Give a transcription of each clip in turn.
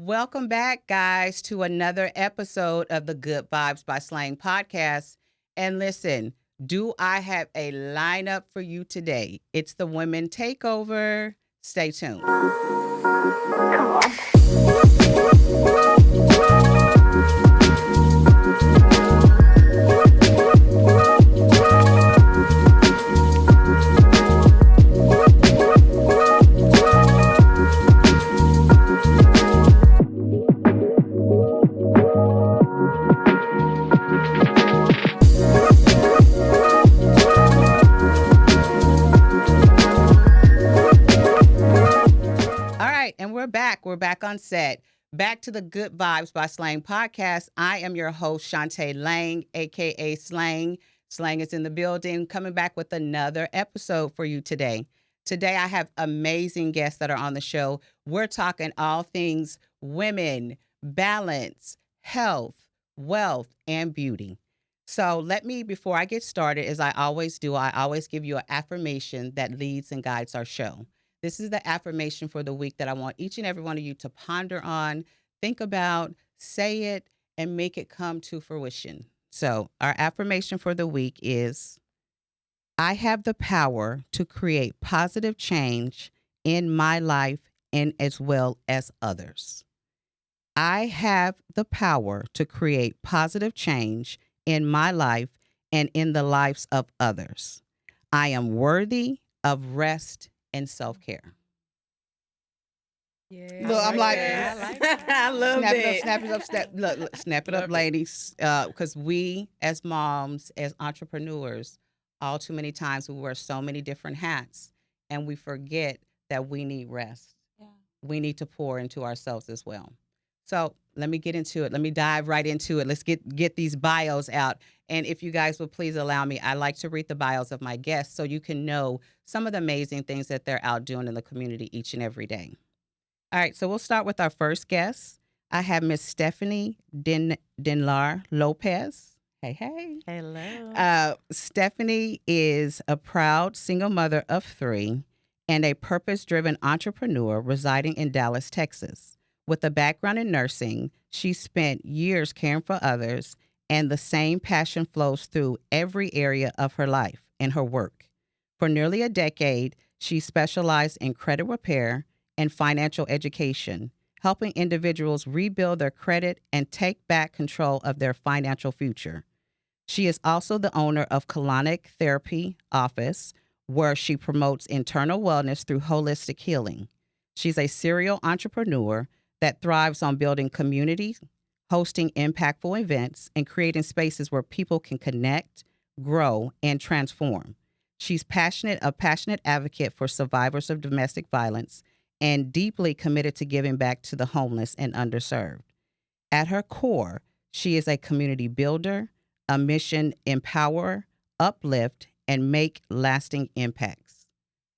Welcome back, guys, to another episode of the Good Vibes by SLANG podcast. And listen, do I have a lineup for you today? It's the Women Takeover. Stay tuned. Come on. All right, and we're back. We're back on set. Back to the Good Vibes by SLANG podcast. I am your host, Shawnta Lang, aka SLANG. SLANG is in the building, coming back with another episode for you today. Today, I have amazing guests that are on the show. We're talking all things women, balance, health, wealth, and beauty. So let me, before I get started, as I always do, I always give you an affirmation that leads and guides our show. This is the affirmation for the week that I want each and every one of you to ponder on, think about, say it, and make it come to fruition. So our affirmation for the week is, I have the power to create positive change in my life and as well as others. I have the power to create positive change in my life and in the lives of others. I am worthy of rest and self-care. Yeah, Look, I'm like, that. I like that. I love snap it. it up, snap it up, snap it up, Love it. ladies. Because we, as moms, as entrepreneurs, all too many times we wear so many different hats, and we forget that we need rest. Yeah. We need to pour into ourselves as well. So let me get into it. Let me dive right into it. Let's get these bios out. And if you guys will please allow me, I like to read the bios of my guests so you can know some of the amazing things that they're out doing in the community each and every day. All right, so we'll start with our first guest. I have Miss Stephanie Denlar Lopez. Hey, hey. Hello. Stephanie is a proud single mother of 3 and a purpose-driven entrepreneur residing in Dallas, Texas. With a background in nursing, she spent years caring for others, and the same passion flows through every area of her life and her work. For nearly a decade, she specialized in credit repair and financial education, helping individuals rebuild their credit and take back control of their financial future. She is also the owner of Colonic Therapy Office, where she promotes internal wellness through holistic healing. She's a serial entrepreneur that thrives on building communities, hosting impactful events, and creating spaces where people can connect, grow, and transform. She's a passionate advocate for survivors of domestic violence and deeply committed to giving back to the homeless and underserved. At her core, she is a community builder, a mission empower, uplift, and make lasting impacts.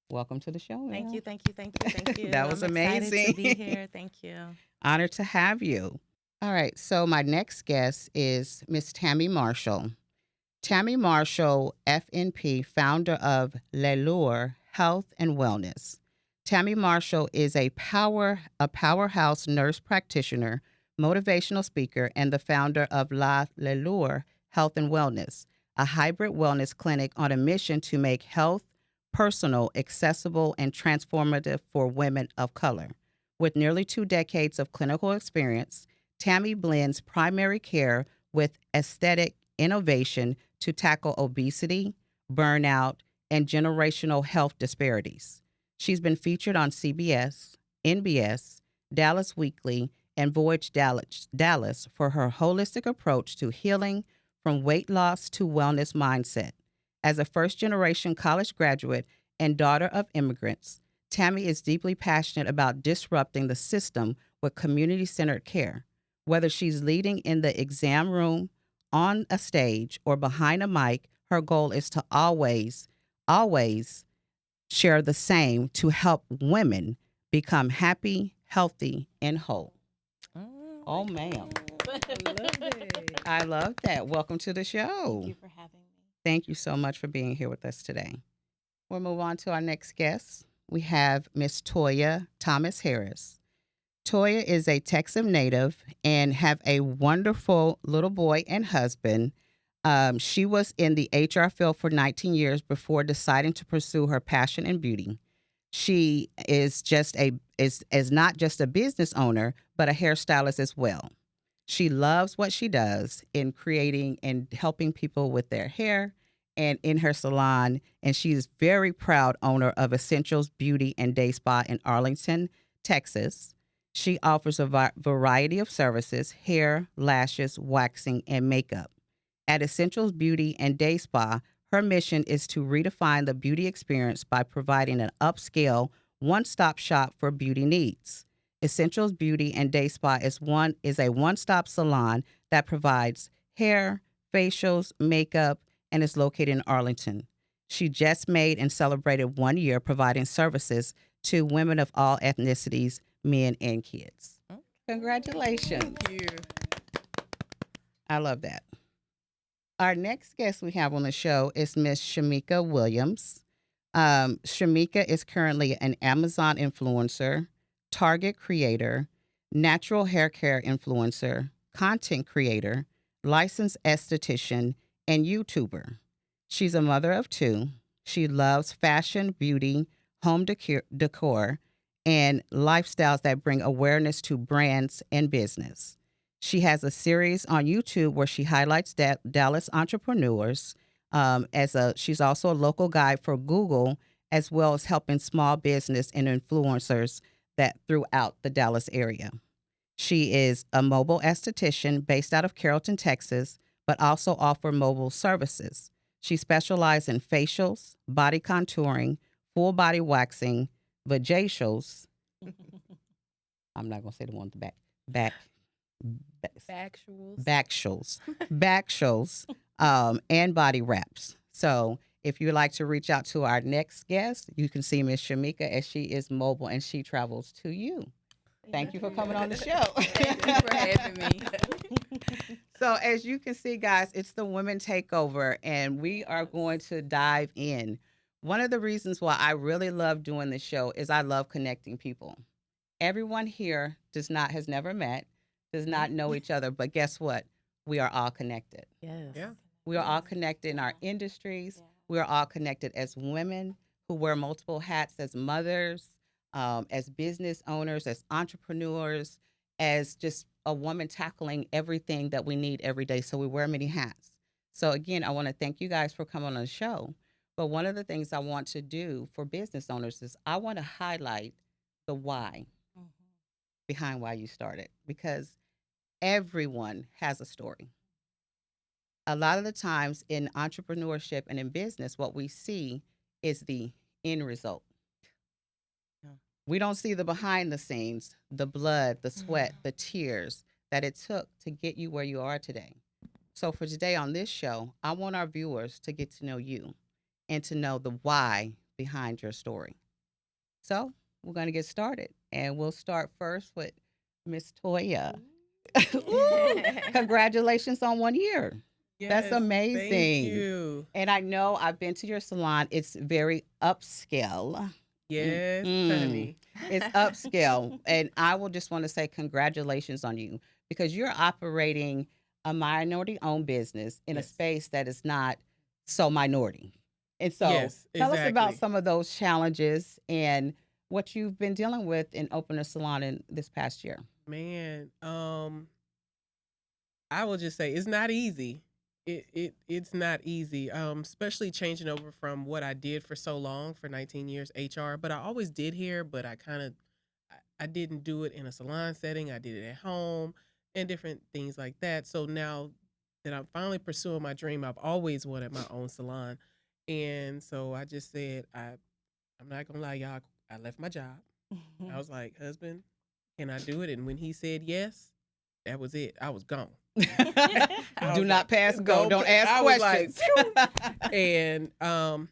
Welcome to the show. Thank ma'am. you, thank you, thank you, thank you. That was I'm excited amazing. to be here. Thank you. Honored to have you. All right, so my next guest is Miss Tammy Marshall. Tammy Marshall, FNP, founder of L'Allure Health and Wellness. Tammy Marshall is a powerhouse nurse practitioner, motivational speaker, and the founder of L'Allure Health and Wellness, a hybrid wellness clinic on a mission to make health personal, accessible, and transformative for women of color. With nearly 2 decades of clinical experience, Tammy blends primary care with aesthetic innovation to tackle obesity, burnout, and generational health disparities. She's been featured on CBS, NBS, Dallas Weekly, and Voyage Dallas for her holistic approach to healing from weight loss to wellness mindset. As a first-generation college graduate and daughter of immigrants, Tammy is deeply passionate about disrupting the system with community-centered care. Whether she's leading in the exam room, on a stage, or behind a mic, her goal is to always share the same to help women become happy, healthy, and whole. Oh, ma'am. I love that. Welcome to the show. Thank you for having me. Thank you so much for being here with us today. We'll move on to our next guest. We have Miss Toya Thomas Harris. Toya is a Texas native and have a wonderful little boy and husband. She was in the HR field for 19 years before deciding to pursue her passion in beauty. She is not just a business owner, but a hairstylist as well. She loves what she does in creating and helping people with their hair and in her salon. And she is very proud owner of Essentials Beauty and Day Spa in Arlington, Texas. She offers a variety of services: hair, lashes, waxing, and makeup. At Essentials Beauty and Day Spa, her mission is to redefine the beauty experience by providing an upscale, one-stop shop for beauty needs. Essentials Beauty and Day Spa is a one-stop salon that provides hair, facials, makeup, and is located in Arlington. She just made and celebrated 1 year providing services to women of all ethnicities, men and kids. Congratulations. Thank you. I love that. Our next guest we have on the show is Miss Shamika Williams. Shamika is currently an Amazon influencer, Target creator, natural hair care influencer, content creator, licensed esthetician, and YouTuber. She's a mother of two. She loves fashion, beauty, home decor, and lifestyles that bring awareness to brands and business. She has a series on YouTube where she highlights Dallas entrepreneurs. She's also a local guide for Google, as well as helping small business and influencers that throughout the Dallas area. She is a mobile esthetician based out of Carrollton, Texas, but also offers mobile services. She specializes in facials, body contouring, full body waxing, vajacials. I'm not gonna say the one at the back and body wraps. So if you'd like to reach out to our next guest, you can see Miss Shamika as she is mobile and she travels to you. Thank you for coming on the show. Thank you for having me. So as you can see, guys, it's the Women Takeover, and we are going to dive in. One of the reasons why I really love doing this show is I love connecting people. Everyone here has never met, does not know each other, but guess what? We are all connected. Yes. Yeah. We are all connected in our industries. We are all connected as women who wear multiple hats, as mothers, as business owners, as entrepreneurs, as just a woman tackling everything that we need every day. So we wear many hats. So again, I want to thank you guys for coming on the show. But one of the things I want to do for business owners is I want to highlight the why behind why you started, because everyone has a story. A lot of the times in entrepreneurship and in business, what we see is the end result. Yeah. We don't see the behind the scenes, the blood, the sweat, the tears that it took to get you where you are today. So for today on this show, I want our viewers to get to know you and to know the why behind your story. So we're going to get started, and we'll start first with Miss Toya. Ooh, congratulations on 1 year. That's amazing. Thank you. And I know I've been to your salon. It's very upscale. Yes, honey. It's upscale. And I will just want to say congratulations on you, because you're operating a minority-owned business in a space that is not so minority. And so tell us about some of those challenges and what you've been dealing with in opening a salon in this past year. Man, I will just say it's not easy. It's not easy, especially changing over from what I did for so long, for 19 years, HR. But I always did hair, but I didn't do it in a salon setting. I did it at home and different things like that. So now that I'm finally pursuing my dream, I've always wanted my own salon. And so I just said, I'm not going to lie, y'all, I left my job. I was like, husband, can I do it? And when he said yes, that was it. I was gone. Do not pass go. Don't ask questions. And I'm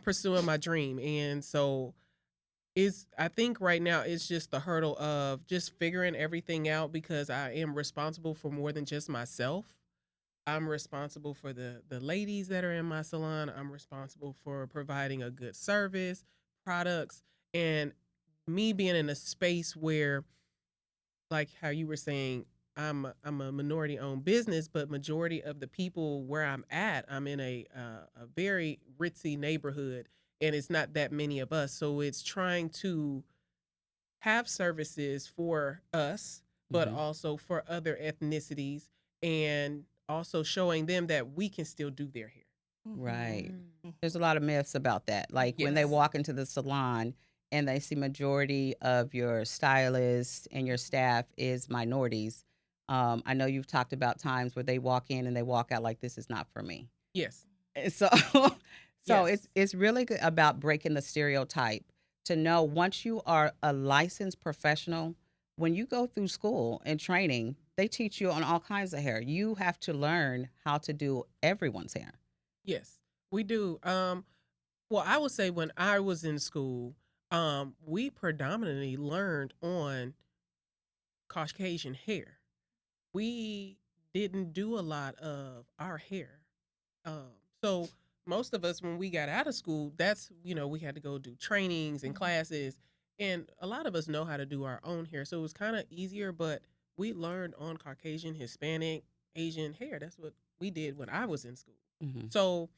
pursuing my dream. And so I think right now it's just the hurdle of just figuring everything out, because I am responsible for more than just myself. I'm responsible for the ladies that are in my salon. I'm responsible for providing a good service, products, and me being in a space where like how you were saying, I'm a minority owned business, but majority of the people where I'm at, I'm in a very ritzy neighborhood, and it's not that many of us. So it's trying to have services for us, but Hmm. also for other ethnicities, and also showing them that we can still do their hair. Right. Mhm. There's a lot of myths about that. Like when they Yes. walk into the salon and they see majority of your stylists and your staff is minorities. I know you've talked about times where they walk in and they walk out like this is not for me. Yes. And so so Yes. it's really good about breaking the stereotype to know once you are a licensed professional, when you go through school and training, they teach you on all kinds of hair. You have to learn how to do everyone's hair. Yes. We do. Well, I would say when I was in school, we predominantly learned on Caucasian hair. We didn't do a lot of our hair. Um, so most of us, when we got out of school, that's, we had to go do trainings and classes, and a lot of us know how to do our own hair. So it was kind of easier, but we learned on Caucasian, Hispanic, Asian hair. That's what we did when I was in school. Hmm. So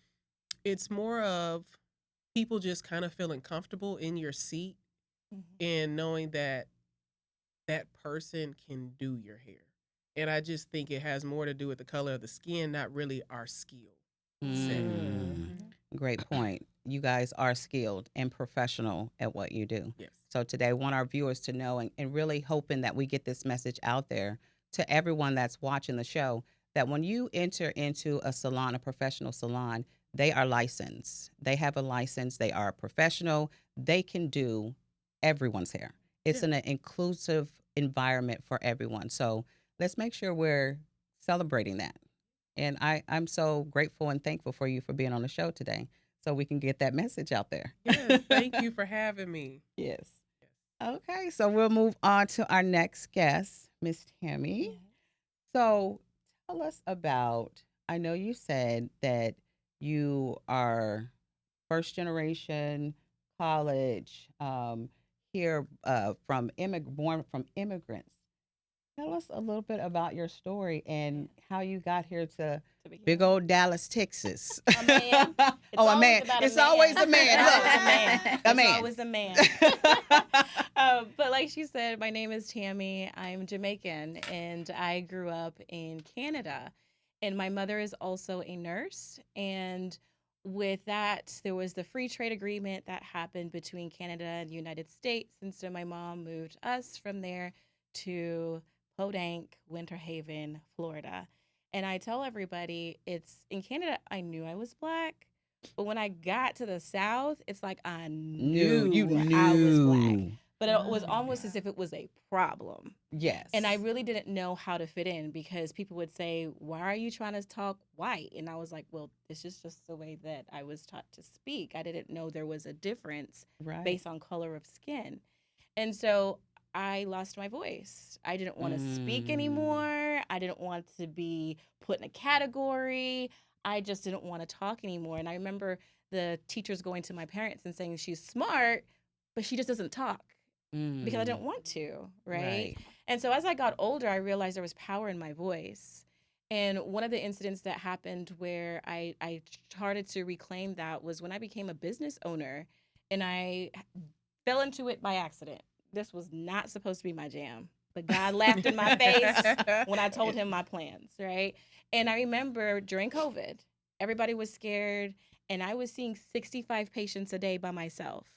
it's more of people just kind of feeling comfortable in your seat and knowing that that person can do your hair. And I just think it has more to do with the color of the skin, not really our skill set. Mm. Great point. You guys are skilled and professional at what you do. Yes. So today, I want our viewers to know and really hoping that we get this message out there to everyone that's watching the show that when you enter into a salon, a professional salon, they are licensed. They have a license. They are a professional. They can do everyone's hair. It's Yeah. an inclusive environment for everyone. So let's make sure we're celebrating that. And I'm so grateful and thankful for you for being on the show today so we can get that message out there. Yes. Thank you for having me. Yes. Yes. Okay, so we'll move on to our next guest, Miss Tammy. So tell us about, I know you said that you are first generation college here born from immigrants. Tell us a little bit about your story and how you got here to big old Dallas, Texas. A man. Oh, a man. It's always a man. It's Look. always a man. A It's man. always a man. But like she said, my name is Tammy. I'm Jamaican, and I grew up in Canada. And my mother is also a nurse. And with that, there was the free trade agreement that happened between Canada and the United States. And so my mom moved us from there to Podunk, Winter Haven, Florida. And I tell everybody, it's in Canada, I knew I was black. But when I got to the South, it's like I knew I was black. But it was almost as if it was a problem. Yes. And I really didn't know how to fit in because people would say, "Why are you trying to talk white?" And I was like, well, this is just the way that I was taught to speak. I didn't know there was a difference based on color of skin. And so I lost my voice. I didn't want to speak anymore. I didn't want to be put in a category. I just didn't want to talk anymore. And I remember the teachers going to my parents and saying, she's smart, but she just doesn't talk because I didn't want to, right? And so as I got older, I realized there was power in my voice. And one of the incidents that happened where I started to reclaim that was when I became a business owner, and I fell into it by accident. This was not supposed to be my jam, but God laughed in my face when I told him my plans, right? And I remember during COVID, everybody was scared, and I was seeing 65 patients a day by myself.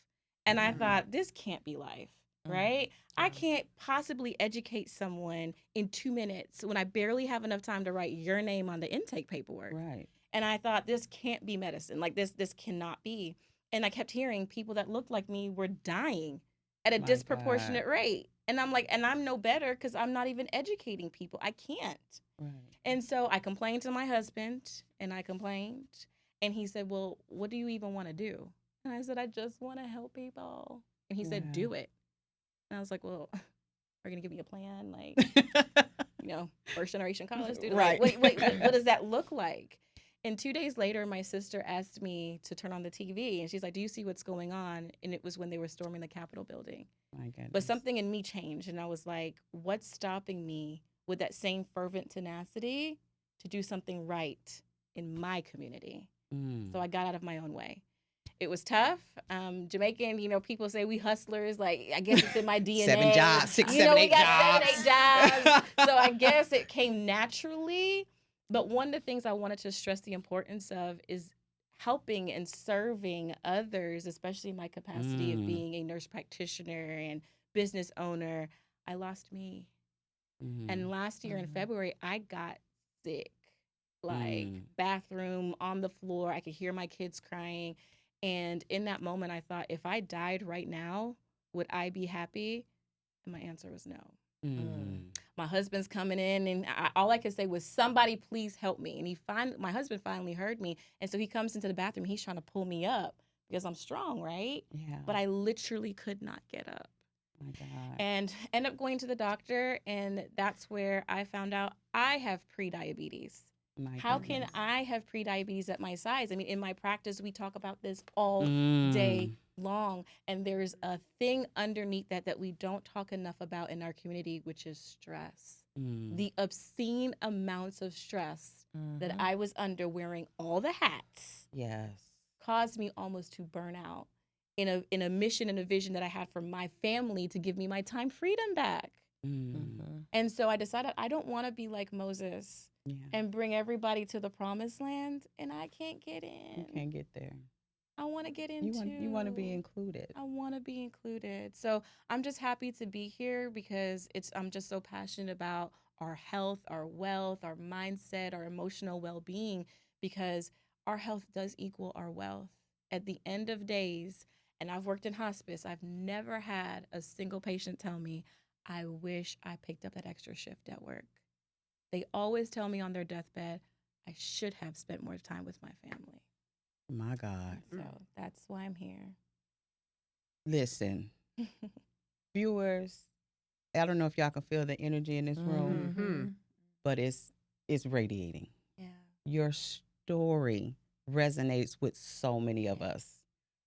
And I thought, this can't be life, right? I can't possibly educate someone in 2 minutes when I barely have enough time to write your name on the intake paperwork. Right. And I thought, this can't be medicine. Like, this cannot be. And I kept hearing people that looked like me were dying at a disproportionate rate. And I'm like, and I'm no better because I'm not even educating people. I can't. Right. And so I complained to my husband, and I complained. And he said, well, what do you even want to do? And I said, I just want to help people. And he said, do it. And I was like, well, are you going to give me a plan? Like, first generation college student. Right. Like, what does that look like? And 2 days later, my sister asked me to turn on the TV, and she's like, "Do you see what's going on?" And it was when they were storming the Capitol building. My goodness. But something in me changed, and I was like, "What's stopping me with that same fervent tenacity to do something right in my community?" So I got out of my own way. It was tough. Jamaican, people say we hustlers. Like, I guess it's in my DNA. 7 jobs, 6, we 7, 8 got jobs. 7, 8 jobs. So I guess it came naturally. But one of the things I wanted to stress the importance of is helping and serving others, especially in my capacity of being a nurse practitioner and business owner. I lost me. And last year in February, I got sick. Like, bathroom, on the floor. I could hear my kids crying. And in that moment, I thought, if I died right now, would I be happy? And my answer was no. My husband's coming in, and all I could say was, "Somebody please help me." And my husband finally heard me. And so he comes into the bathroom. He's trying to pull me up because I'm strong, right? Yeah. But I literally could not get up. My God. And end up going to the doctor, and that's where I found out I have prediabetes. How can I have prediabetes at my size? I mean, in my practice, we talk about this all day long. And there's a thing underneath that we don't talk enough about in our community, which is stress. The obscene amounts of stress that I was under wearing all the hats caused me almost to burn out in a mission and a vision that I had for my family to give me my time freedom back. And so I decided I don't want to be like Moses and bring everybody to the promised land, and I can't get in. You can't get there. I want to get into. You want to be included. I want to be included. So I'm just happy to be here because I'm just so passionate about our health, our wealth, our mindset, our emotional well-being, because our health does equal our wealth. At the end of days, and I've worked in hospice, I've never had a single patient tell me, "I wish I picked up that extra shift at work." They always tell me on their deathbed, "I should have spent more time with my family." My God. So that's why I'm here. Listen, viewers, I don't know if y'all can feel the energy in this room, but it's radiating. Yeah. Your story resonates with so many of us.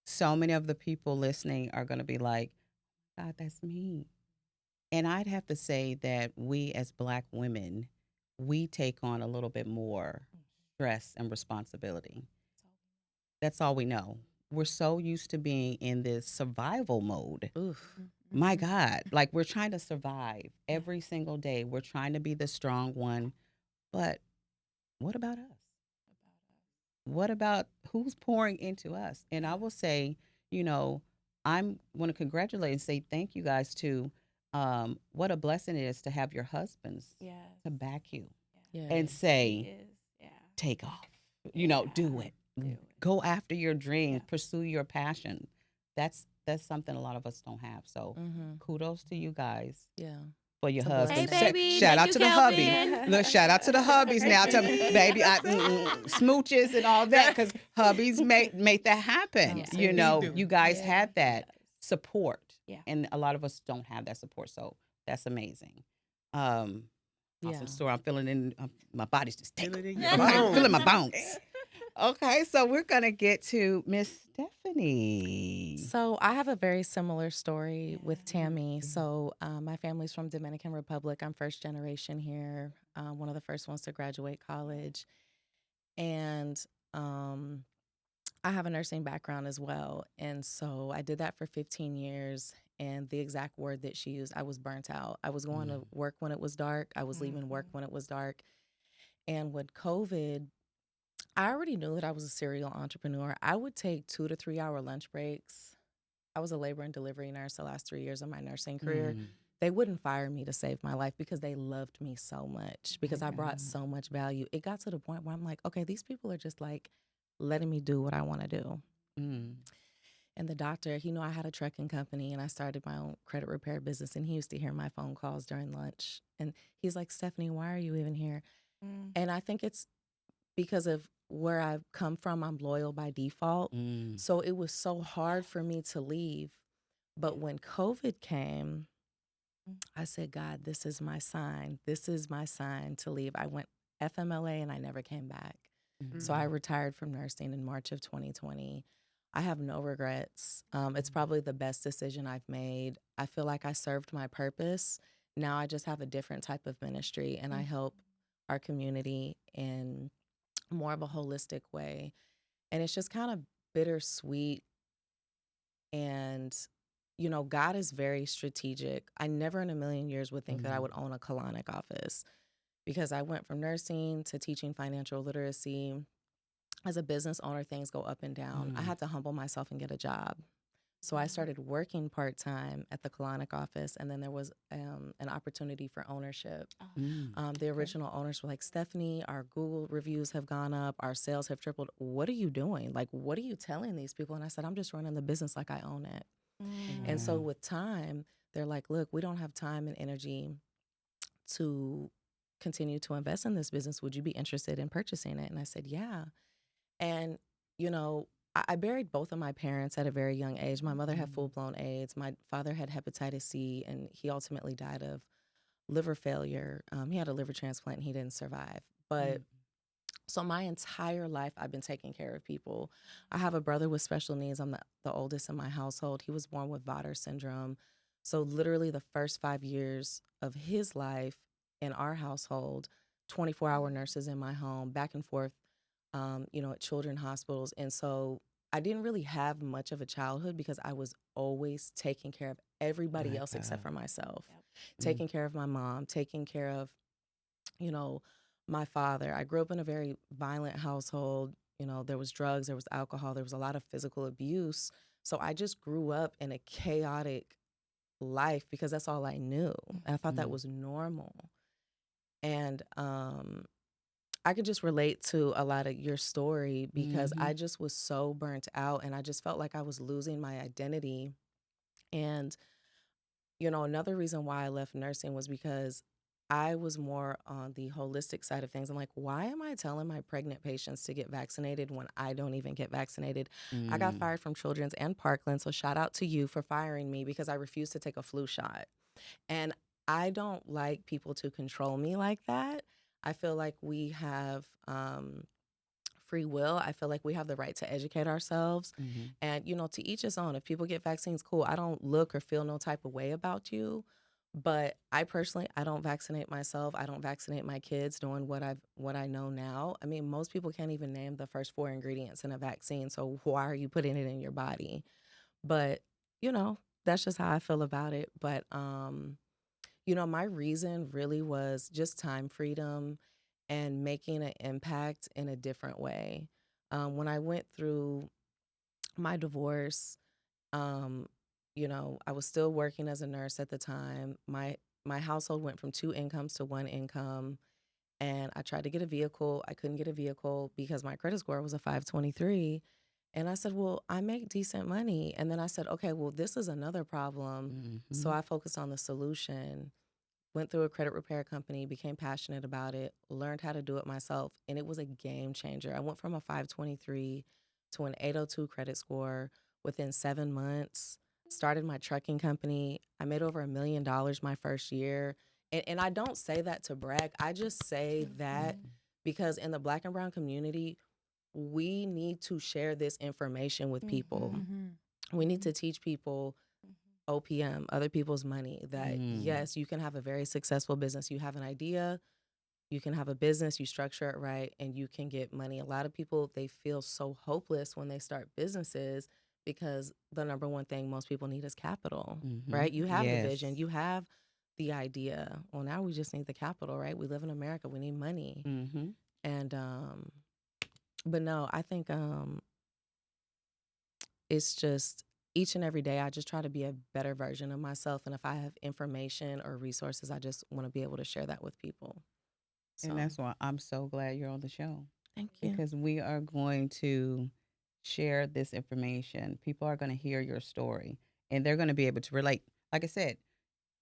So many of the people listening are going to be like, "God, that's me." And I'd have to say that we as Black women, we take on a little bit more stress and responsibility. That's all we know. We're so used to being in this survival mode. My God, like, we're trying to survive every single day. We're trying to be the strong one. But what about us? What about who's pouring into us? And I will say, I want to congratulate and say thank you guys to what a blessing it is to have your husbands to back you and say, take off, do it. Go after your dreams, pursue your passion. That's something a lot of us don't have. So kudos to you guys. For your husband. Hey, baby. Shout out to the hubby. Kelvin. Look, shout out to the hubbies now. Tell me, baby, smooches and all that, because hubbies make that happen. Yes, you guys have that support. Yeah. And a lot of us don't have that support. So that's amazing. Awesome story. I'm feeling in my body's just tingling. I'm feeling my bones. Okay, so we're gonna get to Miss Stephanie. So I have a very similar story with Tammy. So my family's from Dominican Republic. I'm first generation here, one of the first ones to graduate college. And I have a nursing background as well. And so I did that for 15 years. And the exact word that she used, I was burnt out. I was going to work when it was dark. I was leaving work when it was dark. And with COVID, I already knew that I was a serial entrepreneur. I would take 2 to 3 hour lunch breaks. I was a labor and delivery nurse the last 3 years of my nursing career. They wouldn't fire me to save my life because they loved me so much, because I brought so much value. It got to the point where I'm like, okay, these people are just like letting me do what I want to do. And the doctor, he knew I had a trucking company and I started my own credit repair business, and he used to hear my phone calls during lunch. And he's like, "Stephanie, why are you even here?" And I think it's because of where I've come from. I'm loyal by default. So it was so hard for me to leave. But when COVID came, I said, "God, this is my sign. This is my sign to leave." I went FMLA and I never came back. So I retired from nursing in March of 2020. I have no regrets. It's probably the best decision I've made. I feel like I served my purpose. Now I just have a different type of ministry, and I help our community in more of a holistic way. And it's just kind of bittersweet. And, you know, God is very strategic. I never in a million years would think that I would own a colonic office, because I went from nursing to teaching financial literacy. As a business owner, things go up and down. I had to humble myself and get a job. So I started working part-time at the colonic office, and then there was an opportunity for ownership. The original owners were like, Stephanie, our Google reviews have gone up, our sales have tripled. What are you doing? Like, what are you telling these people? And I said, I'm just running the business like I own it. And so with time, they're like, look, we don't have time and energy to continue to invest in this business. Would you be interested in purchasing it? And I said, yeah. And, you know, I buried both of my parents at a very young age. My mother had full-blown AIDS. My father had hepatitis C, and he ultimately died of liver failure. He had a liver transplant, and he didn't survive. But so my entire life, I've been taking care of people. I have a brother with special needs. I'm the oldest in my household. He was born with Vater syndrome. So literally the first 5 years of his life in our household, 24-hour nurses in my home, back and forth, you know, at children's hospitals. And so I didn't really have much of a childhood, because I was always taking care of everybody else except for myself. Taking care of my mom, taking care of, you know, my father. I grew up in a very violent household. You know, there was drugs, there was alcohol, there was a lot of physical abuse. So I just grew up in a chaotic life, because that's all I knew. And I thought that was normal. And I could just relate to a lot of your story, because I just was so burnt out, and I just felt like I was losing my identity. And, you know, another reason why I left nursing was because I was more on the holistic side of things. I'm like, why am I telling my pregnant patients to get vaccinated when I don't even get vaccinated? I got fired from Children's and Parkland, so shout out to you for firing me, because I refused to take a flu shot. And I don't like people to control me like that. I feel like we have free will. I feel like we have the right to educate ourselves. And, you know, to each his own. If people get vaccines, cool. I don't look or feel no type of way about you. But I personally, I don't vaccinate myself. I don't vaccinate my kids, knowing what I know now. I mean, most people can't even name the first 4 ingredients in a vaccine. So why are you putting it in your body? But, you know, that's just how I feel about it. But, you know, my reason really was just time freedom and making an impact in a different way. When I went through my divorce, you know, I was still working as a nurse at the time. My household went from 2 incomes to 1 income, and I tried to get a vehicle. I couldn't get a vehicle because my credit score was a 523. And I said, well, I make decent money. And then I said, okay, well, this is another problem. So I focused on the solution, went through a credit repair company, became passionate about it, learned how to do it myself. And it was a game changer. I went from a 523 to an 802 credit score within 7 months, started my trucking company. I made over $1 million my first year. And I don't say that to brag. I just say that because in the Black and brown community, we need to share this information with people. We need to teach people OPM, other people's money, that yes, you can have a very successful business. You have an idea, you can have a business, you structure it right, and you can get money. A lot of people, they feel so hopeless when they start businesses, because the number one thing most people need is capital, right? You have the vision, you have the idea. Well, now we just need the capital, right? We live in America, we need money. And but no, I think it's just each and every day I just try to be a better version of myself. And if I have information or resources, I just want to be able to share that with people. So, And that's why I'm so glad you're on the show, thank you. because we are going to share this information. People are going to hear your story, and they're going to be able to relate. Like I said,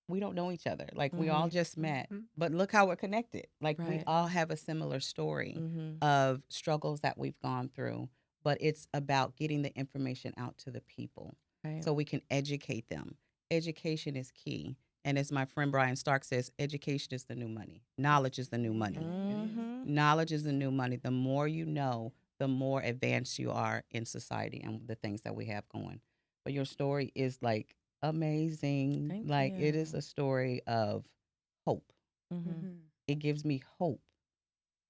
we don't know each other. Like we all just met, but look how we're connected. Like we all have a similar story of struggles that we've gone through, but it's about getting the information out to the people so we can educate them. Education is key. And as my friend Brian Stark says, education is the new money. Knowledge is the new money. Knowledge is the new money. The more you know, the more advanced you are in society and the things that we have going. But your story is like amazing. Thank Like it is you. a story of hope. It gives me hope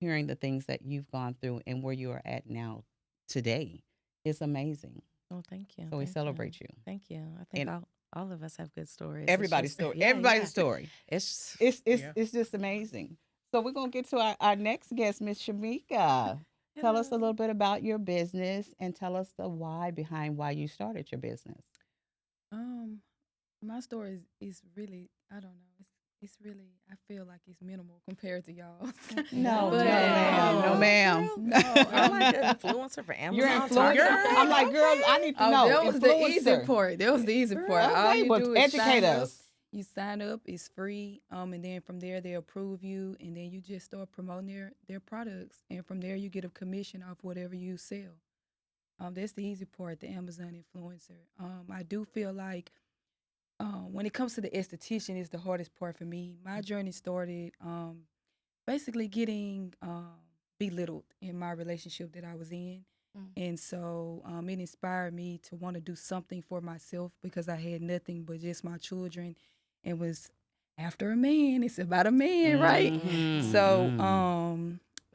hearing the things that you've gone through and where you are at now today. It's amazing. Oh, thank you. So we Thank celebrate you. you. Thank you. I think And all of us have good stories. everybody's story. Everybody's story. It's It's just amazing. So we're gonna get to our next guest, Miss Shamika. Tell us a little bit about your business and tell us the why behind why you started your business. Um, my story is really, I don't know. It's really, I feel like it's minimal compared to y'all's. No, But, no, ma'am. No, ma'am. No, You're like an influencer for You're Amazon. influencer. Target? I'm like, girl, I need to know. that was the easy Influencer. part. That was the easy part. All Okay, you but do is educate sign up. us. You sign up, it's free, and then from there they approve you, and then you just start promoting their products, and from there you get a commission off whatever you sell. That's the easy part, the Amazon influencer. I do feel like when it comes to the esthetician, is the hardest part for me. My journey started basically getting belittled in my relationship that I was in. And so it inspired me to want to do something for myself because I had nothing but just my children and was after a man. It's about a man, right? So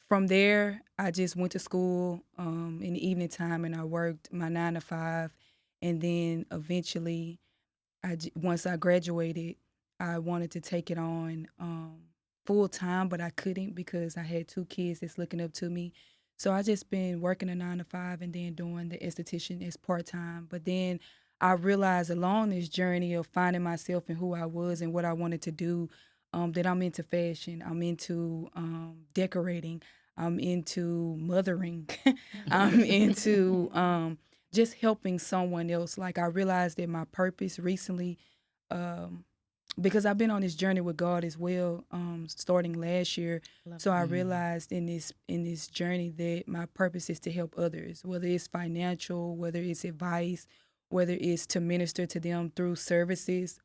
from there, I just went to school in the evening time and I worked my 9 to 5. And then eventually, once I graduated, I wanted to take it on full time, but I couldn't because I had 2 kids that's looking up to me. So I just been working a 9 to 5 and then doing the esthetician as part time. But then I realized along this journey of finding myself and who I was and what I wanted to do, that I'm into fashion, I'm into decorating, I'm into mothering, I'm into just helping someone else. Like I realized that my purpose recently, because I've been on this journey with God as well, starting last year. So I realized in this journey that my purpose is to help others, whether it's financial, whether it's advice, whether it's to minister to them through services.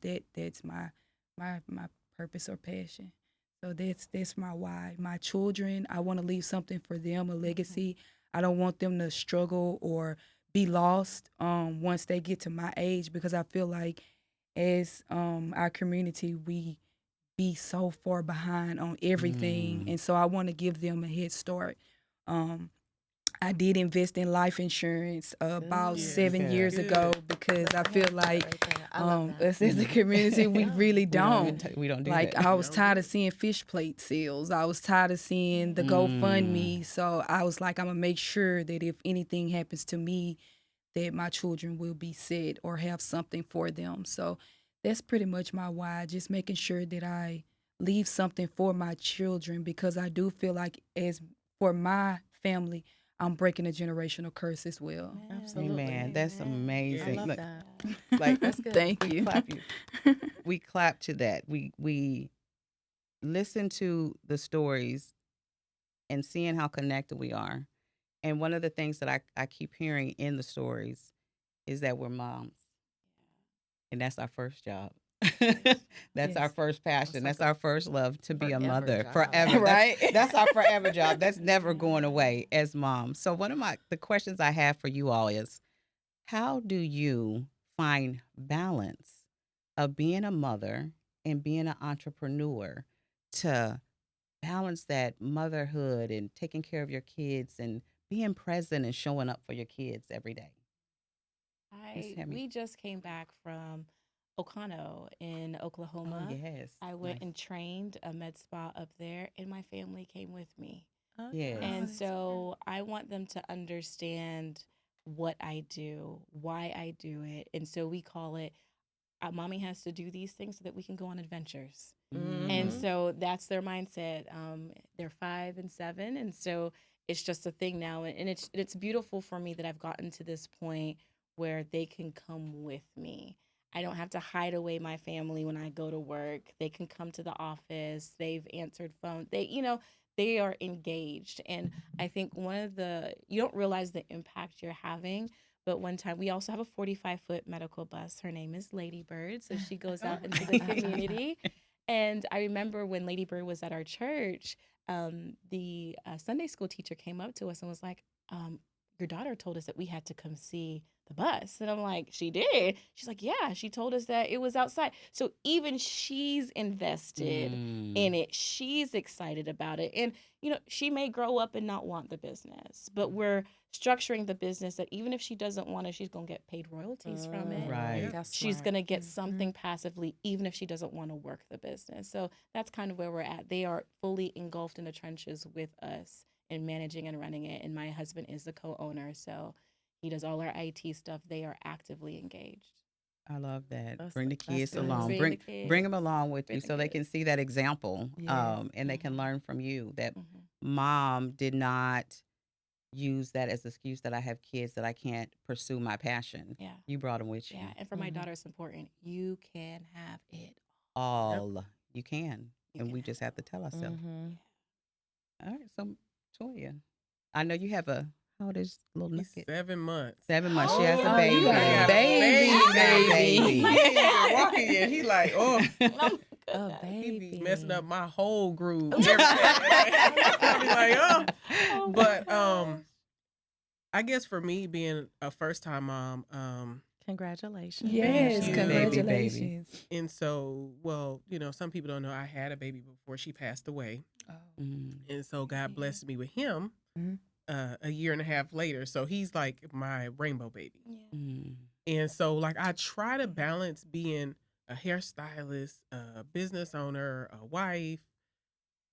That's my purpose or passion. So that's my why. My children, I want to leave something for them, a legacy. I don't want them to struggle or be lost once they get to my age, because I feel like as our community, we be so far behind on everything. And so I want to give them a head start. I did invest in life insurance about 7 years ago because I feel like us as a community, we really don't. We don't do Like that. I was tired of seeing fish plate sales. I was tired of seeing the GoFundMe. So I was like, I'm gonna make sure that if anything happens to me, that my children will be set or have something for them. So that's pretty much my why, just making sure that I leave something for my children, because I do feel like as for my family, I'm breaking a generational curse as well. Absolutely. Man, that's amazing. I love Look, that. like That's good. Thank we you. clap you. We clap to that. We listen to the stories and seeing how connected we are. And one of the things that I keep hearing in the stories is that we're moms. And that's our first job. That's our Yes. first passion. That's our first love, to be a forever mother job. forever. Right. That's our forever job. That's never going away as moms. So one of the questions I have for you all is, how do you find balance of being a mother and being an entrepreneur, to balance that motherhood and taking care of your kids and being present and showing up for your kids every day? Miss Hemi. We just came back from Ocano in Oklahoma. Oh, yes. I went Nice. and trained a med spa up there, and my family came with me. Yes. And that's so I want them to understand what I do, why I do it. And so we call it, mommy has to do these things so that we can go on adventures. And Mhm. so that's their mindset. They're 5 and 7, and so it's just a thing now. And it's beautiful for me that I've gotten to this point where they can come with me. I don't have to hide away my family when I go to work. They can come to the office. They've answered phone. They are engaged. And I think you don't realize the impact you're having, But one time, we also have a 45-foot medical bus. Her name is Ladybird. So she goes out into the community. And I remember when Ladybird was at our church, the Sunday school teacher came up to us and was like, your daughter told us that we had to come see the bus. And I'm like, she did? She's like, yeah, she told us that it was outside. So even she's invested in it. She's excited about it. And, she may grow up and not want the business, but we're structuring the business that even if she doesn't want it, she's going to get paid royalties from it. Right. That's She's smart. going to get something passively, even if she doesn't want to work the business. So that's kind of where we're at. They are fully engulfed in the trenches with us in managing and running it. And my husband is the co-owner, so he does all our IT stuff. They are actively engaged. I love that. That's- Bring the that's kids good. along. Bring the Bring them kids. along with Bring you the so they can kids. see that example. Yes. And they can Mhm. learn from you that Mhm. mom did not use that as an excuse that I have kids that I can't pursue my passion. Yeah. You brought them with you. Yeah. And for my Mhm. daughter, it's important. You can have it. All you can. You And can we have just it have to tell ourselves. Mhm. All right. So, Toya, I know you have how old is little He's nugget? 7 months. 7 months. She has a Oh, baby. you got a Baby. He ain't even walking yet. He like, Oh my A goodness. he be baby. messing up my whole groove. Every day. I be like, oh. Oh my But gosh. I guess for me being a first time mom, Congratulations. Yes, you. congratulations. and so, some people don't know I had a baby before she passed away. Oh. And so God Yeah. blessed me with him Mhm. a year and a half later. So he's like my rainbow baby. Yeah. And so like I try to balance being a hairstylist, a business owner, a wife,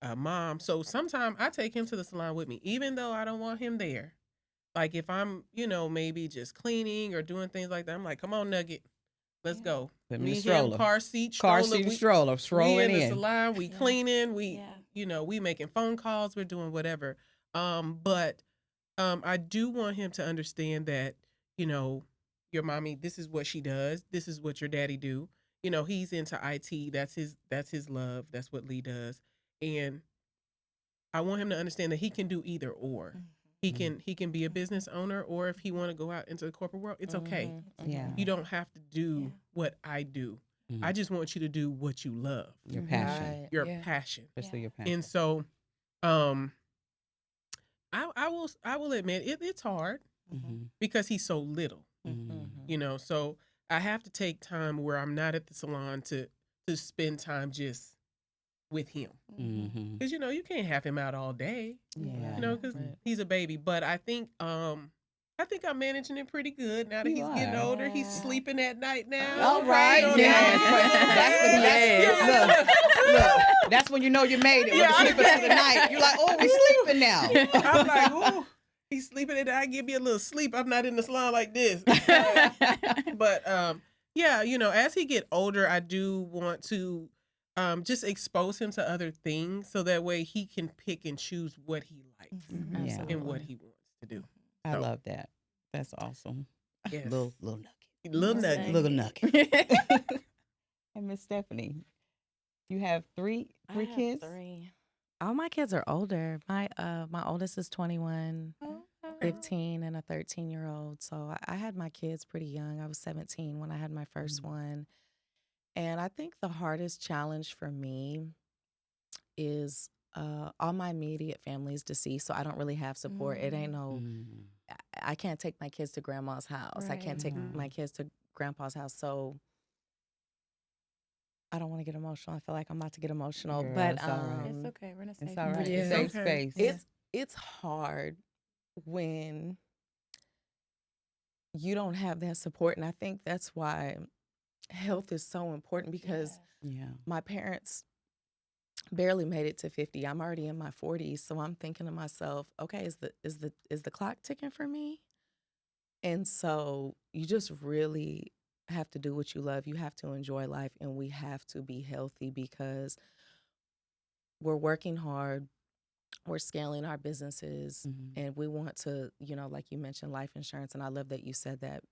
a mom. So sometimes I take him to the salon with me, even though I don't want him there. Like if I'm, maybe just cleaning or doing things like that, I'm like, come on, Nugget, let's Yeah. go. Put him in Me, the him, stroller. car seat, Car stroller. seat stroller. We Strolling in the in. salon, we Yeah. cleaning, we, Yeah. we making phone calls, we're doing whatever. But I do want him to understand that, your mommy, this is what she does. This is what your daddy do. He's into IT. That's his love. That's what Lee does. And I want him to understand that he can do either or. He can be a business owner, or if he want to go out into the corporate world, it's okay. Yeah. You don't have to do Yeah. what I do. Mhm. I just want you to do what you love, Your Mhm. passion. Right. your Yeah. passion. Pursue Yeah. your passion. And so, I will admit it's hard Mhm. because he's so little. Mhm. So I have to take time where I'm not at the salon to spend time just with him. Mhm. Because you can't have him out all day. Yeah. Because Right. he's a baby. But I think I'm managing it pretty good now that You he's getting are. older. He's Yeah. sleeping at night now. All right. You know Yes. what I mean? Look, that's when you know you made it. When Yeah, you're sleeping through the night. You're like, oh, we sleeping now. I'm like, ooh, he's sleeping at night. Give me a little sleep. I'm not in the salon like this. But as he get older, I do want to just expose him to other things so that way he can pick and choose what he likes Yeah. and what he wants to do. I So, love that. That's awesome. Yes. Little nugget. Little nugget. Little nugget. And Miss Stephanie, you have three I have kids? 3. All my kids are older. My oldest is 21, 15, and a 13-year-old. So I had my kids pretty young. I was 17 when I had my first one. And I think the hardest challenge for me is all my immediate family is deceased, so I don't really have support. It ain't no, Mhm. I can't take my kids to grandma's house. I can't take Right. my kids to grandpa's house. So I don't want to get emotional. I feel like I'm about to get emotional, Girl, but it's all right. It's okay. We're in a safe It's all right. place. Yeah. Safe Okay. space. it's hard when you don't have that support, and I think that's why health is so important because Yeah. my parents barely made it to 50. I'm already in my 40s, so I'm thinking to myself, okay, is the clock ticking for me? And so you just really have to do what you love. You have to enjoy life, and we have to be healthy because we're working hard. We're scaling our businesses, Mhm. and we want to, like you mentioned, life insurance. And I love that you said that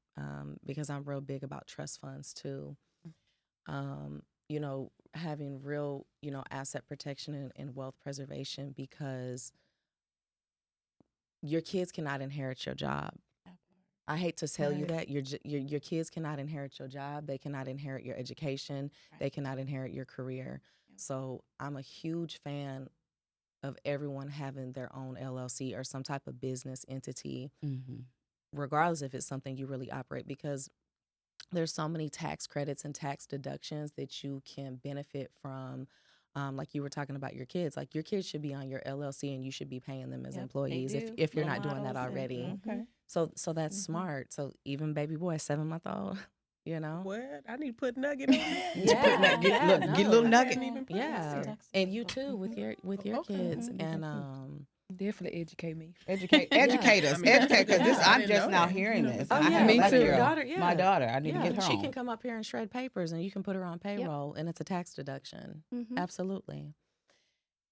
because I'm real big about trust funds too. Having real, asset protection and wealth preservation because your kids cannot inherit your job. I hate to tell you Right. that your kids cannot inherit your job. They cannot inherit your education. Right. They cannot inherit your career. Yep. So I'm a huge fan of everyone having their own LLC or some type of business entity, Mm-hmm. regardless if it's something you really operate, because there's so many tax credits and tax deductions that you can benefit from. Like you were talking about your kids, like your kids should be on your LLC and you should be paying them as Yep, they employees do. if you're Role not doing that models and already. Okay. So that's Mhm. smart. So even baby boy, 7-month-old, you know. What? I need to put Nugget on that. You put Yeah, that, yeah, look, get a little no. I nugget. hadn't even put Yeah, that. Tax and you deductible. too with your Okay. kids, Mhm. and Definitely educate me. Educate Yeah. us, I mean, that's educate, because this Yeah. I I'm didn't just know now that. hearing this. Oh, I yeah, have Me my like your too. daughter, my yeah, daughter. I need to yeah, get she home. can come up here and shred papers, and you can put her on payroll, and it's a tax deduction. Mhm. Absolutely.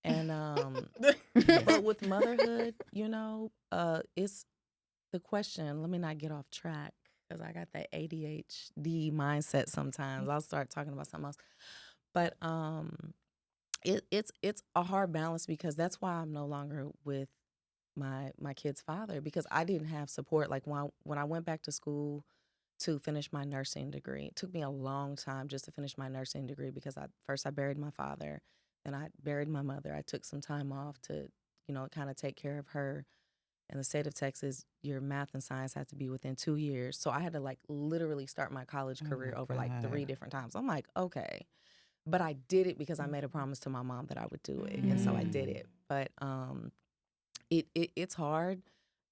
And Yes. but with motherhood, it's the question. Let me not get off track because I got that ADHD mindset sometimes. I'll start talking about something else. But it's a hard balance because that's why I'm no longer with my kid's father, because I didn't have support. Like when I went back to school to finish my nursing degree, it took me a long time just to finish my nursing degree because I buried my father, then I buried my mother. I took some time off to kind of take care of her. In the state of Texas, your math and science has to be within 2 years. So I had to like literally start my college Oh career my over like 3 God. different times. I'm like, okay. But I did it because I made a promise to my mom that I would do it. And so I did Mm. it. But it's hard.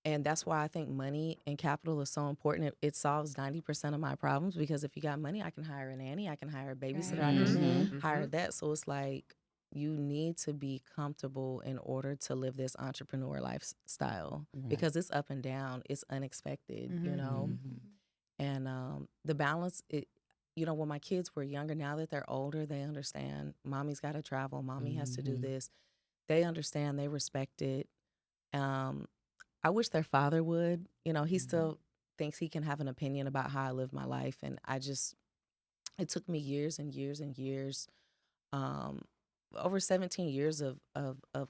And that's why I think money and capital is so important. It solves 90% of my problems, because if you got money, I can hire a nanny, I can hire a babysitter, I can Mm-hmm. hire that. So it's like you need to be comfortable in order to live this entrepreneur lifestyle, Right. because it's up and down, it's unexpected, Mhm. and the balance. When my kids were younger, now that they're older, they understand. Mommy's got to travel. Mommy has to do Mm-hmm. this. They understand. They respect it. Um, I wish their father would. He still thinks he can have an opinion about how I live my life, and it took me years and years and years, um, over 17 years of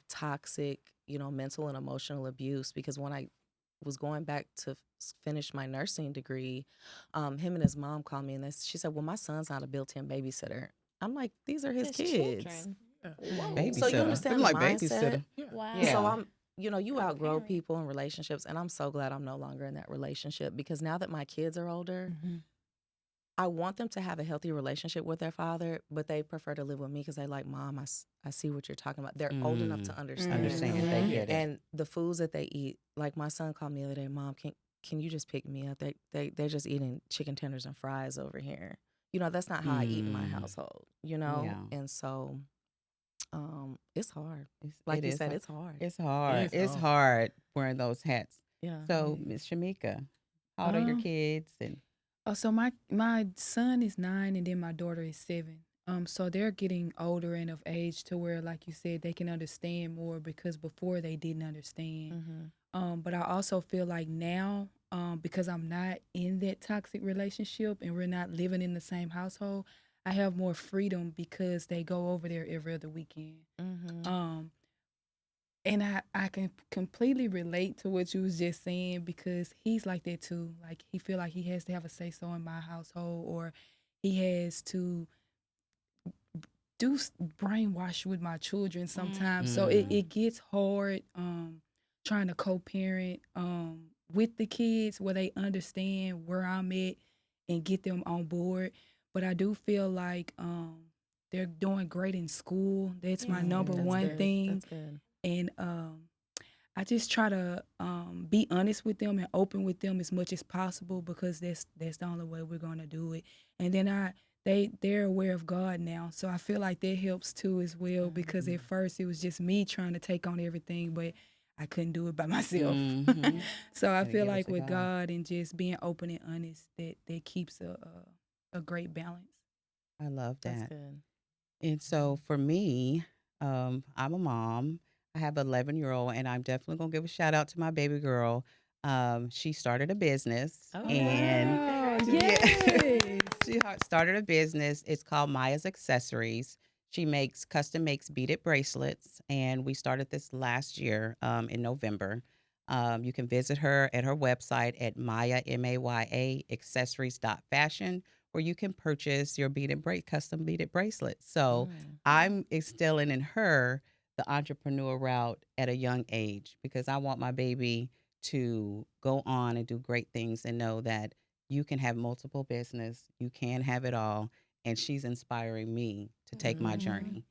toxic, mental and emotional abuse. Because when I was going back to finish my nursing degree, him and his mom called me and she said, "Well, my son's not a built-in babysitter." I'm like, "These are his His kids." children. Yeah. Whoa. So you Babysitter. understand I'm the like mindset. babysitter. Yeah. Wow. So Yeah. you What a outgrow parent. people and relationships, and I'm so glad I'm no longer in that relationship, because now that my kids are older, Mhm. I want them to have a healthy relationship with their father, but they prefer to live with me because they like, "Mom, I see what you're talking about." They're old enough to understand. Understand. They Mhm. get it. And the foods that they eat, like my son called me the other day, "Mom, can you just pick me up? They're just eating chicken tenders and fries over here. That's not how I eat in my Mm. household, Yeah. And so it's hard. It Like you is said, hard. it's hard. It's hard. It's It's hard. hard wearing those hats. Yeah. So, Miss Shamika, how old are your Um, kids? And so my son is 9 and then my daughter is 7. So they're getting older and of age to where, like you said, they can understand more, because before they didn't understand. Mm-hmm. But I also feel like now, because I'm not in that toxic relationship and we're not living in the same household, I have more freedom because they go over there every other weekend. Mm-hmm. And I can completely relate to what you was just saying, because he's like that too. Like, he feel like he has to have a say so in my household, or he has to brainwash with my children sometimes. So it gets hard trying to co-parent with the kids where they understand where I'm at and get them on board. But I do feel like they're doing great in school. That's my Yeah, number That's one good. thing. That's good. And I just try to be honest with them and open with them as much as possible, because that's the only way we're gonna do it. And then they're aware of God now, so I feel like that helps too as well. Because at first it was just me trying to take on everything, but I couldn't do it by myself. Mhm. So I Gotta feel give it like to with God. God and just being open and honest, that keeps a great balance. I love That's that. good. And so for me, I'm a mom. I have an 11-year-old, and I'm definitely gonna give a shout out to my baby girl. She started a business, Oh, and Wow! yeah, Yes. she started a business. It's called Maya's Accessories. She custom makes beaded bracelets, and we started this last year in November. You can visit her at her website at Maya, Maya accessories.fashion, where you can purchase your custom beaded bracelets. So I'm instilling in her the entrepreneur route at a young age because I want my baby to go on and do great things and know that you can have multiple business, you can have it all, and she's inspiring me to take my journey.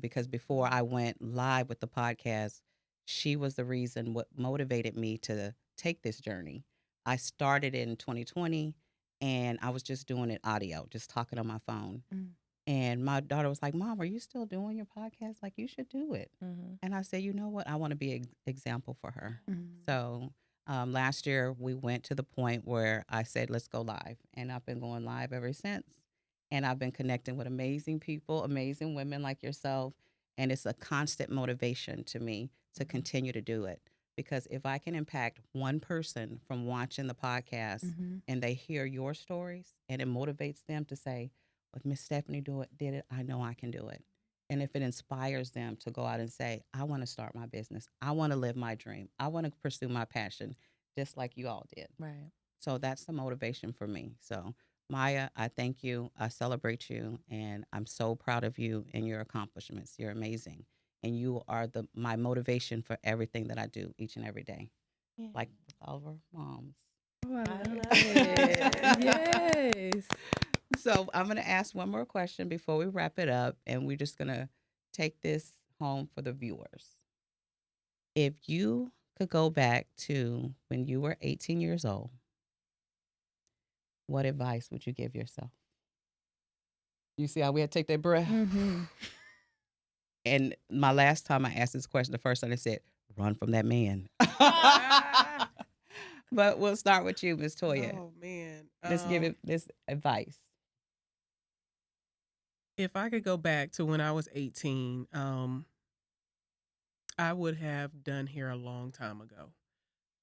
Because before I went live with the podcast, she was the reason what motivated me to take this journey. I started in 2020 and I was just doing it audio, just talking on my phone. And my daughter was like, Mom, are you still doing your podcast? Like, you should do it. And I said, you know what? I want to be an example for her. So last year, we went to the point where I said, let's go live. And I've been going live ever since. And I've been connecting with amazing people, amazing women like yourself. And it's a constant motivation to me to continue to do it. Because if I can impact one person from watching the podcast and they hear your stories and it motivates them to say, if Miss Stephanie did it, I know I can do it. And if it inspires them to go out and say, I want to start my business, I want to live my dream, I want to pursue my passion, just like you all did. Right. So that's the motivation for me. So Maya, I thank you. I celebrate you. And I'm so proud of you and your accomplishments. You're amazing. And you are my motivation for everything that I do each and every day, like with all of our moms. Oh, I love it. Yes. So I'm going to ask one more question before we wrap it up. And we're just going to take this home for the viewers. If you could go back to when you were 18 years old, what advice would you give yourself? You see how we had to take that breath? And my last time I asked this question, the first time I said, run from that man. But we'll start with you, Miss Toya. Oh man. Let's give it this advice. If I could go back to when I was 18, I would have done hair a long time ago.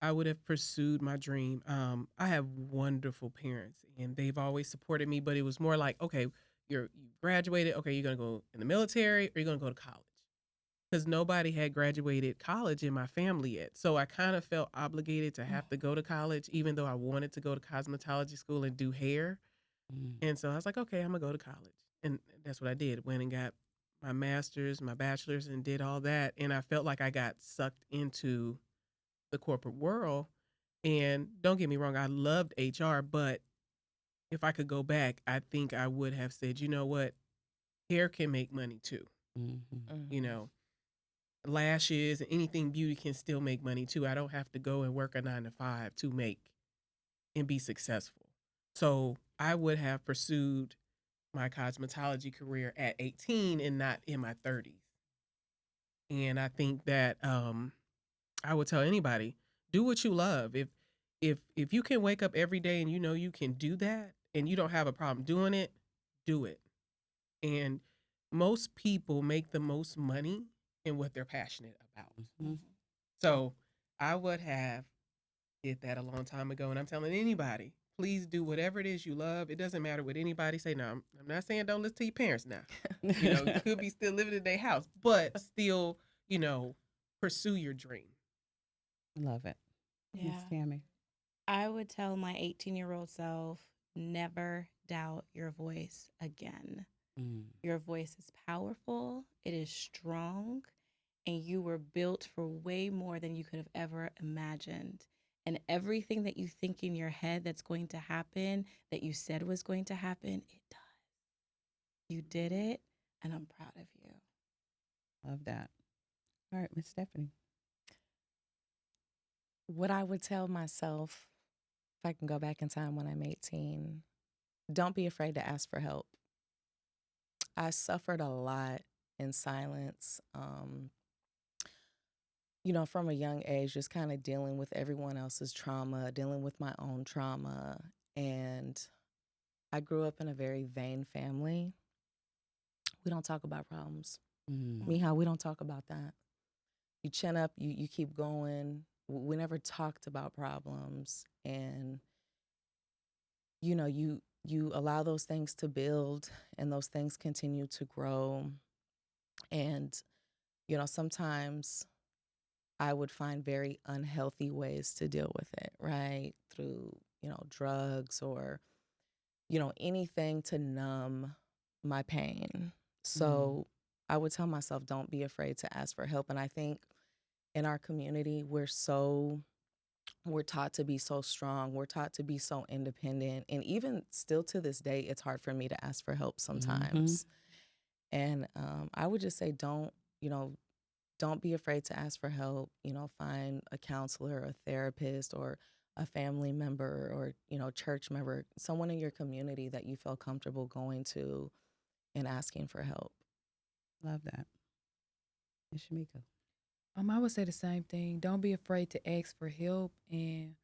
I would have pursued my dream. I have wonderful parents, and they've always supported me. But it was more like, okay, you graduated. Okay, you're gonna go in the military, or you're gonna go to college, because nobody had graduated college in my family yet. So I kind of felt obligated to have to go to college, even though I wanted to go to cosmetology school and do hair. And so I was like, okay, I'm gonna go to college, and that's what I did. Went and got my master's, my bachelor's, and did all that. And I felt like I got sucked into the corporate world. And don't get me wrong, I loved HR, but if I could go back, I think I would have said, you know what, hair can make money too. You know, lashes and anything beauty can still make money too. I don't have to go and work a 9 to 5 to make and be successful. So I would have pursued my cosmetology career at 18 and not in my 30s. And I think that I would tell anybody, do what you love. If you can wake up every day and you know you can do that and you don't have a problem doing it, do it. And most people make the most money in what they're passionate about. So I would have did that a long time ago. And I'm telling anybody, please do whatever it is you love. It doesn't matter what anybody say. Now, I'm not saying don't listen to your parents now. You know, you could be still living in their house, but still, you know, pursue your dream. Love it. Yeah. Miss Tammy. I would tell my 18-year-old self, never doubt your voice again. Your voice is powerful, it is strong, and you were built for way more than you could have ever imagined. And everything that you think in your head that's going to happen, that you said was going to happen, it does. You did it, and I'm proud of you. Love that. All right, Miss Stephanie. What I would tell myself, if I can go back in time when I'm 18, don't be afraid to ask for help. I suffered a lot in silence, you know, from a young age, just kind of dealing with everyone else's trauma, dealing with my own trauma. And I grew up in a very vain family. We don't talk about problems. Mija, we don't talk about that. You chin up, you keep going. We never talked about problems. And, you know, you allow those things to build and those things continue to grow. And, you know, sometimes I would find very unhealthy ways to deal with it, right? Through, drugs or, anything to numb my pain. So I would tell myself, don't be afraid to ask for help. And I think in our community, we're taught to be so strong. We're taught to be so independent. And even still to this day, it's hard for me to ask for help sometimes. And I would just say, don't be afraid to ask for help. Find a counselor, a therapist, or a family member, or, church member, someone in your community that you feel comfortable going to and asking for help. Love that. And Shamika. I would say the same thing. Don't be afraid to ask for help, and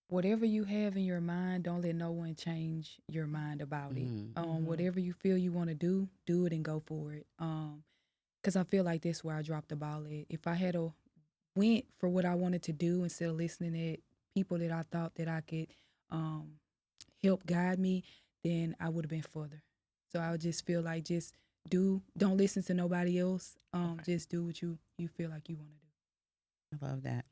whatever you have in your mind, don't let no one change your mind about it. Whatever you feel you want to do it and go for it. Because I feel like that's where I dropped the ball at. If I had went for what I wanted to do instead of listening at people that I thought that I could help guide me, then I would have been further. So I would just feel like don't listen to nobody else. Just do what you feel like you want to do. I love that.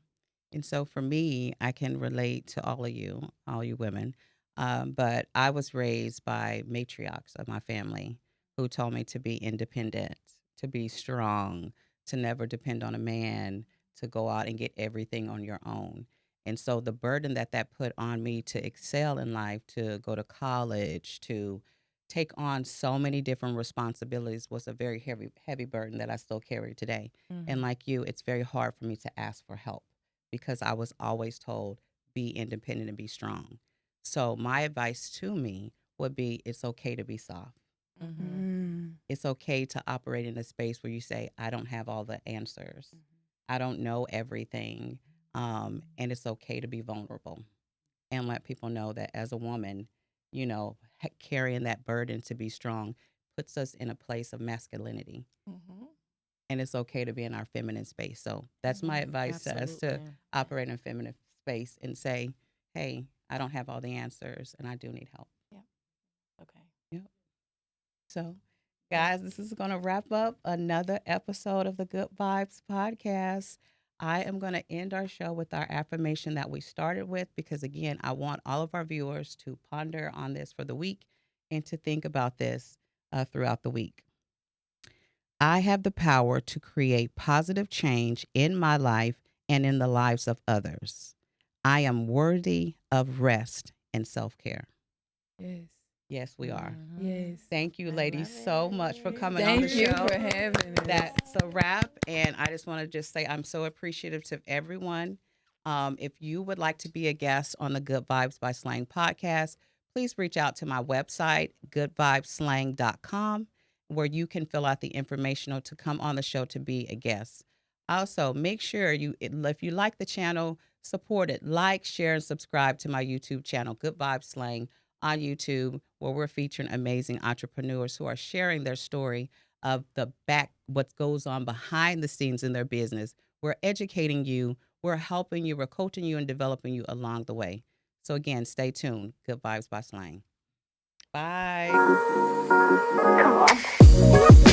And so for me, I can relate to all you women. But I was raised by matriarchs of my family who told me to be independent, to be strong, to never depend on a man, to go out and get everything on your own. And so the burden that put on me to excel in life, to go to college, to take on so many different responsibilities was a very heavy burden that I still carry today. And like you, it's very hard for me to ask for help because I was always told, be independent and be strong. So my advice to me would be, it's okay to be soft. It's okay to operate in a space where you say, I don't have all the answers. I don't know everything. And it's okay to be vulnerable and let people know that as a woman, carrying that burden to be strong puts us in a place of masculinity. And it's okay to be in our feminine space. So that's my advice to us, to operate in a feminine space and say, hey, I don't have all the answers and I do need help. Yeah. Okay. Yep. So, guys, this is going to wrap up another episode of the Good Vibes podcast. I am going to end our show with our affirmation that we started with because, again, I want all of our viewers to ponder on this for the week and to think about this throughout the week. I have the power to create positive change in my life and in the lives of others. I am worthy of rest and self-care. Yes. Yes, we are. Yes. Thank you, ladies, so much for coming on the show. Thank you for having us. That's a wrap. And I just want to say I'm so appreciative to everyone. If you would like to be a guest on the Good Vibes by Slang podcast, please reach out to my website, goodvibeslang.com, where you can fill out the information to come on the show to be a guest. Also, make sure if you like the channel, support it. Like, share, and subscribe to my YouTube channel, Good Vibes Slang, on YouTube, where we're featuring amazing entrepreneurs who are sharing their story of what goes on behind the scenes in their business. We're educating you, we're helping you, we're coaching you, and developing you along the way. So again, stay tuned. Good Vibes by Slang. Bye. Come on.